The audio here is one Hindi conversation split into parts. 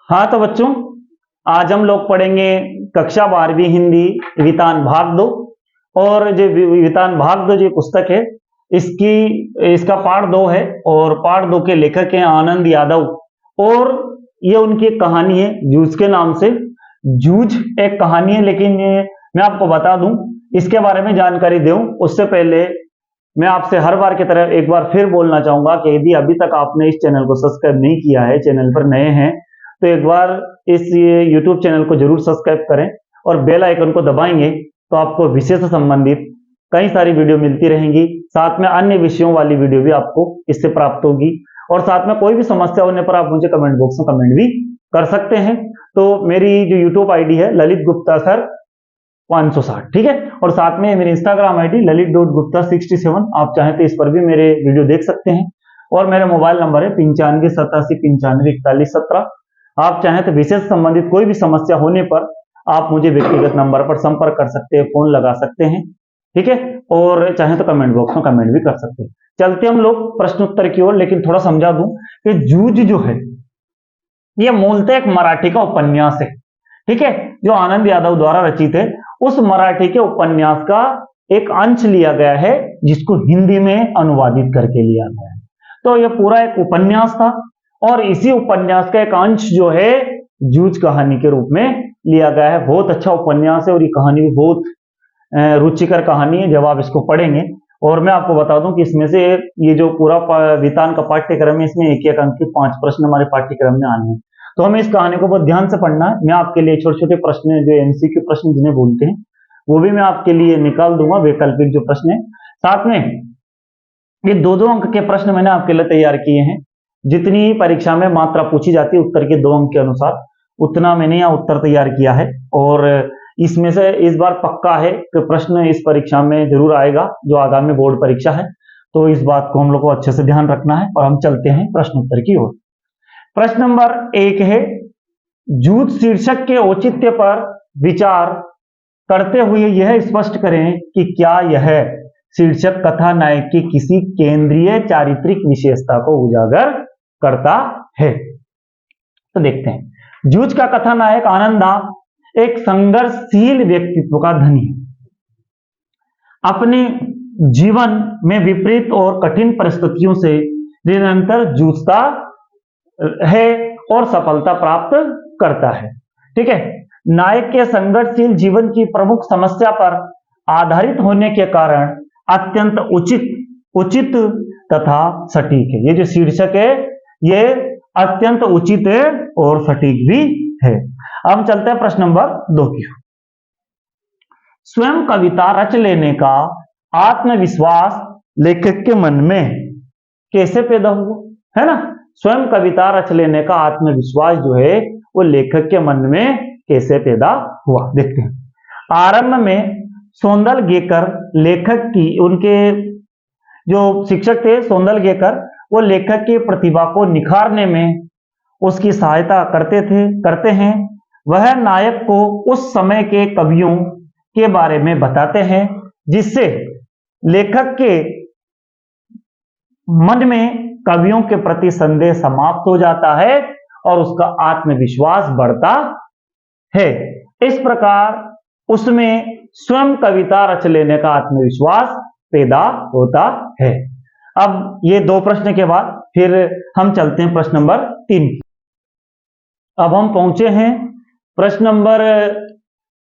हाँ तो बच्चों, आज हम लोग पढ़ेंगे कक्षा 12वीं हिंदी वितान भाग 2। और जो वितान भाग 2 जो पुस्तक है, इसका पार्ट 2 है और पार्ट 2 के लेखक हैं आनंद यादव। और ये उनकी एक कहानी है जूझ के नाम से। जूझ एक कहानी है, लेकिन मैं आपको बता दूं, इसके बारे में जानकारी दूं उससे पहले मैं आपसे हर बार की तरह एक बार फिर बोलना चाहूंगा कि यदि अभी तक आपने इस चैनल को सब्सक्राइब नहीं किया है, चैनल पर नए हैं, तो एक बार इस YouTube चैनल को जरूर सब्सक्राइब करें और बेल आइकन को दबाएंगे तो आपको विषय से संबंधित कई सारी वीडियो मिलती रहेंगी। साथ में अन्य विषयों वाली वीडियो भी आपको इससे प्राप्त होगी। और साथ में कोई भी समस्या होने पर आप मुझे कमेंट बॉक्स में कमेंट भी कर सकते हैं। तो मेरी जो YouTube आईडी है ललित गुप्ता सर 560, ठीक है। और साथ में मेरी इंस्टाग्राम आईडी lalit.gupta67, आप चाहें तो इस पर भी मेरे वीडियो देख सकते हैं। और मेरा मोबाइल नंबर है 9587854117। आप चाहें तो विषय से संबंधित कोई भी समस्या होने पर आप मुझे व्यक्तिगत नंबर पर संपर्क कर सकते हैं, फोन लगा सकते हैं, ठीक है। और चाहे तो कमेंट बॉक्स में कमेंट भी कर सकते हैं। चलते हम लोग प्रश्न उत्तर की ओर, लेकिन थोड़ा समझा दूं कि जूझ जो है ये मूलतः एक मराठी का उपन्यास है, ठीक है, जो आनंद यादव द्वारा रचित है। उस मराठी के उपन्यास का एक अंश लिया गया है जिसको हिंदी में अनुवादित करके लिया गया है। तो यह पूरा एक उपन्यास था और इसी उपन्यास का एक अंश जो है जूझ कहानी के रूप में लिया गया है। बहुत अच्छा उपन्यास है और ये कहानी भी बहुत रुचिकर कहानी है जब आप इसको पढ़ेंगे। और मैं आपको बता दूं कि इसमें से ये जो पूरा वितान का पाठ्यक्रम है, इसमें एक अंक के 5 प्रश्न हमारे पाठ्यक्रम में आने हैं। तो हमें इस कहानी को बहुत ध्यान से पढ़ना है। मैं आपके लिए छोटे छोटे प्रश्न, जो एमसीक्यू प्रश्न जिन्हें बोलते हैं, वो भी मैं आपके लिए निकाल दूंगा, वैकल्पिक जो प्रश्न है। साथ में ये 2-2 अंक के प्रश्न मैंने आपके लिए तैयार किए हैं। जितनी परीक्षा में मात्रा पूछी जाती है उत्तर के 2 अंक के अनुसार, उतना मैंने यहाँ उत्तर तैयार किया है। और इसमें से इस बार पक्का है कि प्रश्न इस परीक्षा में जरूर आएगा, जो आगामी बोर्ड परीक्षा है। तो इस बात को हम लोग को अच्छे से ध्यान रखना है। और हम चलते हैं प्रश्न उत्तर की ओर। प्रश्न नंबर 1 है, जूझ शीर्षक के औचित्य पर विचार करते हुए यह स्पष्ट करें कि क्या यह शीर्षक कथानायक की किसी केंद्रीय चारित्रिक विशेषता को उजागर करता है। तो देखते हैं, जूझ का कथानायक आनंदा एक संघर्षशील व्यक्तित्व का धनी है। अपने जीवन में विपरीत और कठिन परिस्थितियों से निरंतर जूझता है और सफलता प्राप्त करता है, ठीक है। नायक के संघर्षशील जीवन की प्रमुख समस्या पर आधारित होने के कारण अत्यंत उचित तथा सटीक है। ये जो शीर्षक है ये अत्यंत उचित है और सटीक भी है। अब चलते हैं प्रश्न नंबर 2 की। स्वयं कविता रच लेने का आत्मविश्वास लेखक के मन में कैसे पैदा हुआ, है ना। स्वयं कविता रच लेने का आत्मविश्वास जो है वो लेखक के मन में कैसे पैदा हुआ, देखते हैं। आरंभ में सौंदलगेकर लेखक की, उनके जो शिक्षक थे सौंदलगेकर, वो लेखक की प्रतिभा को निखारने में उसकी सहायता करते हैं। वह नायक को उस समय के कवियों के बारे में बताते हैं, जिससे लेखक के मन में कवियों के प्रति संदेह समाप्त हो जाता है और उसका आत्मविश्वास बढ़ता है। इस प्रकार उसमें स्वयं कविता रच लेने का आत्मविश्वास पैदा होता है। अब ये 2 प्रश्न के बाद फिर हम चलते हैं प्रश्न नंबर 3। अब हम पहुंचे हैं प्रश्न नंबर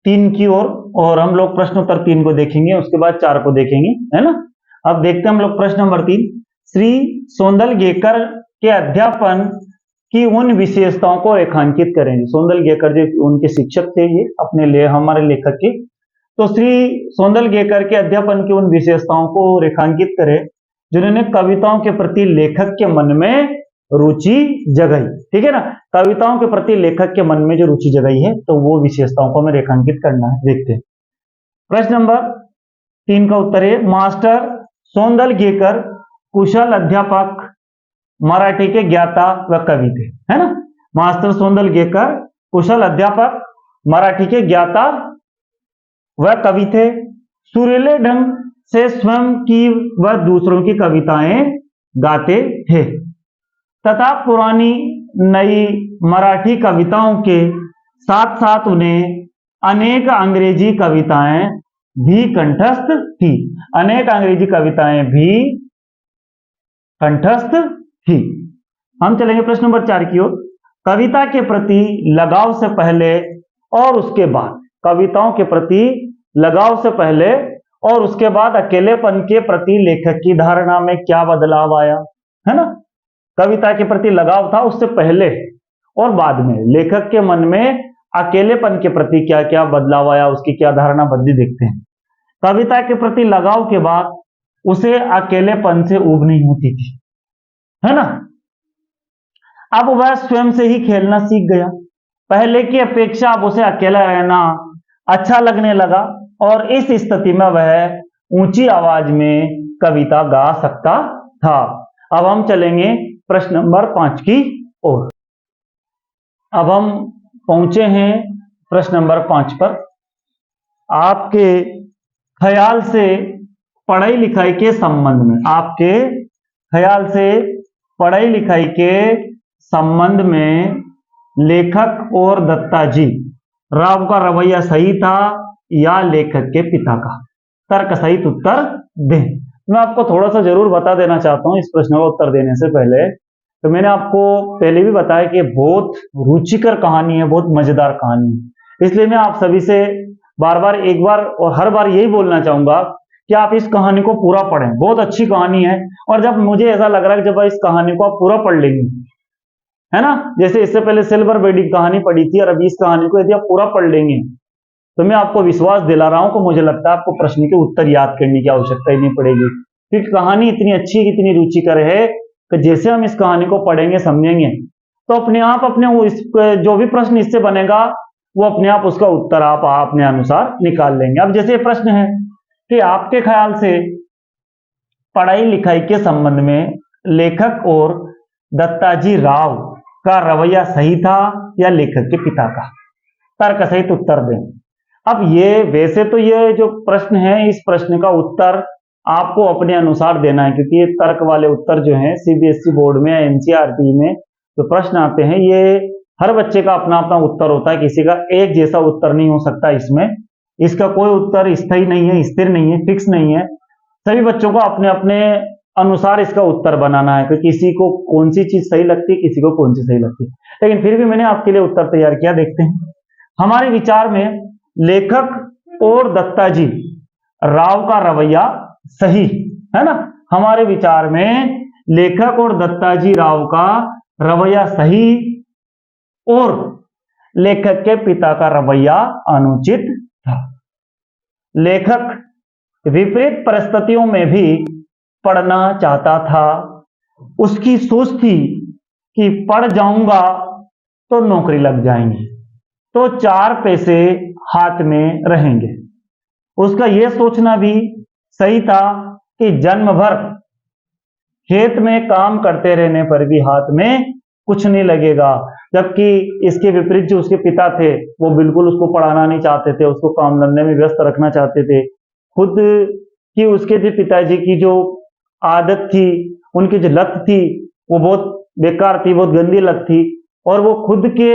3 की ओर और हम लोग प्रश्न उत्तर 3 को देखेंगे, उसके बाद 4 को देखेंगे, है ना। अब देखते हैं हम लोग प्रश्न नंबर 3। श्री सौंदलगेकर के अध्यापन की उन विशेषताओं को रेखांकित करेंगे। सौंदलगेकर जो उनके शिक्षक थे, ये अपने लिए हमारे लेखक के, तो श्री सौंदलगेकर के अध्यापन की उन विशेषताओं को रेखांकित करें जिन्होंने कविताओं के प्रति लेखक के मन में रुचि जगाई, ठीक है ना। कविताओं के प्रति लेखक के मन में जो रुचि जगाई है, तो वो विशेषताओं को हमें रेखांकित करना है, देखते हैं। प्रश्न नंबर 3 का उत्तर है, मास्टर सौंदलगेकर कुशल अध्यापक, मराठी के ज्ञाता व कवि थे, है ना। मास्टर सौंदलगेकर कुशल अध्यापक, मराठी के ज्ञाता व कवि थे। सुरीले ढंग से स्वयं की व दूसरों की कविताएं गाते थे तथा पुरानी नई मराठी कविताओं के साथ साथ उन्हें अनेक अंग्रेजी कविताएं भी कंठस्थ थी। अनेक अंग्रेजी कविताएं भी कंठस्थ थी। हम चलेंगे प्रश्न नंबर 4 की ओर। कविता के प्रति लगाव से पहले और उसके बाद, कविताओं के प्रति लगाव से पहले और उसके बाद अकेलेपन के प्रति लेखक की धारणा में क्या बदलाव आया, है ना। कविता के प्रति लगाव था उससे पहले और बाद में लेखक के मन में अकेलेपन के प्रति क्या क्या बदलाव आया, उसकी क्या धारणा बदली, देखते हैं। कविता के प्रति लगाव के बाद उसे अकेलेपन से ऊब नहीं होती थी, है ना। अब वह स्वयं से ही खेलना सीख गया। पहले की अपेक्षा अब उसे अकेला रहना अच्छा लगने लगा और इस स्थिति में वह ऊंची आवाज में कविता गा सकता था। अब हम चलेंगे प्रश्न नंबर 5 की ओर। अब हम पहुंचे हैं प्रश्न नंबर 5 पर। आपके ख्याल से पढ़ाई लिखाई के संबंध में, आपके ख्याल से पढ़ाई लिखाई के संबंध में लेखक और दत्ताजी राव का रवैया सही था या लेखक के पिता का? तर्क सहित उत्तर दें। मैं आपको थोड़ा सा जरूर बता देना चाहता हूं इस प्रश्न का उत्तर देने से पहले। तो मैंने आपको पहले भी बताया कि बहुत रुचिकर कहानी है, बहुत मजेदार कहानी है, इसलिए मैं आप सभी से बार बार एक बार और हर बार यही बोलना चाहूंगा कि आप इस कहानी को पूरा पढ़ें। बहुत अच्छी कहानी है और जब मुझे ऐसा लग रहा है कि जब इस कहानी को आप पूरा पढ़ लेंगे, है ना, जैसे इससे पहले सिल्वर बेडी कहानी पढ़ी थी और अभी इस कहानी को यदि आप पूरा पढ़ लेंगे तो मैं आपको विश्वास दिला रहा हूं कि मुझे लगता है आपको प्रश्न के उत्तर याद करने की आवश्यकता ही नहीं पड़ेगी, क्योंकि कहानी इतनी अच्छी है, इतनी रुचिकर है कि जैसे हम इस कहानी को पढ़ेंगे समझेंगे तो अपने आप अपने वो जो भी प्रश्न इससे बनेगा वो अपने आप उसका उत्तर आप अपने अनुसार निकाल लेंगे। अब जैसे प्रश्न है कि आपके ख्याल से पढ़ाई लिखाई के संबंध में लेखक और दत्ताजी राव का रवैया सही था या लेखक के पिता का? तर्क सहित उत्तर दें। अब ये वैसे तो ये जो प्रश्न है इस प्रश्न का उत्तर आपको अपने अनुसार देना है, क्योंकि ये तर्क वाले उत्तर जो हैं सीबीएसई बोर्ड में, एनसीईआरटी में जो प्रश्न आते हैं ये हर बच्चे का अपना अपना उत्तर होता है, किसी का एक जैसा उत्तर नहीं हो सकता। इसमें इसका कोई उत्तर स्थायी नहीं है, स्थिर नहीं है, फिक्स नहीं है। सभी बच्चों को अपने अपने अनुसार इसका उत्तर बनाना है कि किसी को कौन सी चीज सही लगती है, किसी को कौन सी सही लगती है। लेकिन फिर भी मैंने आपके लिए उत्तर तैयार किया, देखते हैं। हमारे विचार में लेखक और दत्ताजी राव का रवैया सही है ना। हमारे विचार में लेखक और दत्ताजी राव का रवैया सही और लेखक के पिता का रवैया अनुचित था। लेखक विपरीत परिस्थितियों में भी पढ़ना चाहता था। उसकी सोच थी कि पढ़ जाऊंगा तो नौकरी लग जाएंगी, तो 4 पैसे हाथ में रहेंगे। उसका यह सोचना भी सही था कि जन्म भर खेत में काम करते रहने पर भी हाथ में कुछ नहीं लगेगा, जबकि इसके विपरीत जो उसके पिता थे वो बिल्कुल उसको पढ़ाना नहीं चाहते थे, उसको काम धंधे में व्यस्त रखना चाहते थे। खुद की उसके जो पिताजी की जो आदत थी, उनकी जो लत थी वो बहुत बेकार थी, बहुत गंदी लत थी, और वो खुद के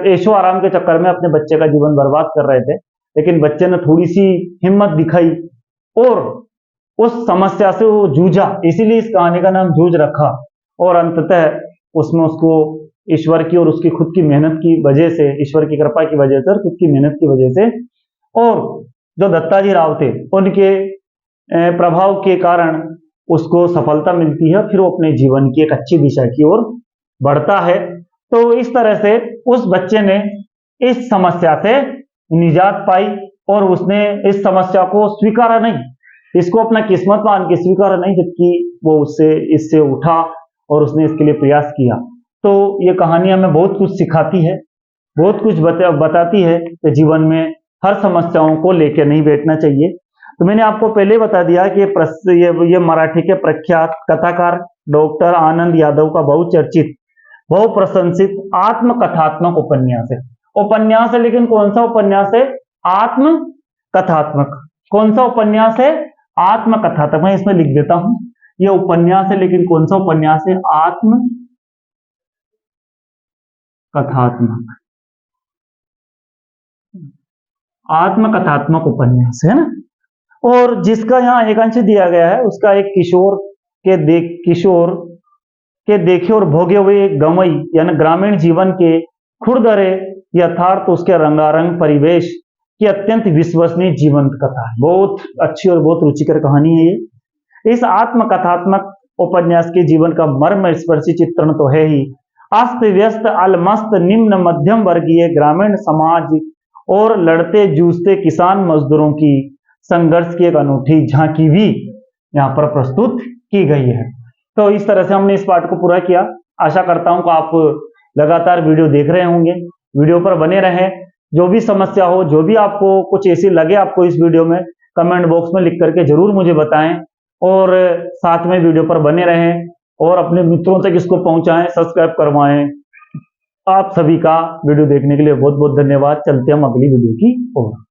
ऐशो आराम के चक्कर में अपने बच्चे का जीवन बर्बाद कर रहे थे। लेकिन बच्चे ने थोड़ी सी हिम्मत दिखाई और उस समस्या से वो जूझा, इसीलिए इस कहानी का नाम जूझ रखा। और अंततः उसमें उसको ईश्वर की और उसकी खुद की मेहनत की वजह से, ईश्वर की कृपा की वजह से और खुद की मेहनत की वजह से, और जो दत्ताजी राव थे उनके प्रभाव के कारण उसको सफलता मिलती है, फिर वो अपने जीवन की एक अच्छी दिशा की ओर बढ़ता है। तो इस तरह से उस बच्चे ने इस समस्या से निजात पाई और उसने इस समस्या को स्वीकारा नहीं, इसको अपना किस्मत मान के स्वीकारा नहीं, जबकि वो इससे उठा और उसने इसके लिए प्रयास किया। तो ये कहानी हमें बहुत कुछ सिखाती है, बहुत कुछ बताती है कि जीवन में हर समस्याओं को लेकर नहीं बैठना चाहिए। तो मैंने आपको पहले ही बता दिया कि ये मराठी के प्रख्यात कथाकार डॉक्टर आनंद यादव का बहुचर्चित, बहुप्रशंसित आत्मकथात्मक उपन्यास है। लेकिन कौन सा उपन्यास है? आत्मकथात्मक। कौन सा उपन्यास है? आत्मकथात्मक। मैं इसमें लिख देता हूं, यह उपन्यास है, लेकिन कौन सा उपन्यास है? कथात्मक, आत्मकथात्मक उपन्यास है ना। और जिसका यहाँ एक अंश दिया गया है, उसका एक किशोर के देखे और भोगे हुए एक गंवई यानी ग्रामीण जीवन के खुरदरे यथार्थ उसके रंगारंग परिवेश की अत्यंत विश्वसनीय जीवंत कथा है। बहुत अच्छी और बहुत रुचिकर कहानी है ये। इस आत्मकथात्मक उपन्यास के जीवन का मर्म स्पर्शी चित्रण तो है ही, अस्त व्यस्त अलमस्त निम्न मध्यम वर्गीय ग्रामीण समाज और लड़ते जूझते किसान मजदूरों की संघर्ष की एक अनूठी झांकी भी यहाँ पर प्रस्तुत की गई है। तो इस तरह से हमने इस पाठ को पूरा किया। आशा करता हूं कि आप लगातार वीडियो देख रहे होंगे, वीडियो पर बने रहें। जो भी समस्या हो, जो भी आपको कुछ ऐसी लगे आपको इस वीडियो में, कमेंट बॉक्स में लिख करके जरूर मुझे बताएं और साथ में वीडियो पर बने रहें और अपने मित्रों तक इसको पहुंचाएं, सब्सक्राइब करवाएं। आप सभी का वीडियो देखने के लिए बहुत बहुत धन्यवाद। चलते हम अगली वीडियो की ओर।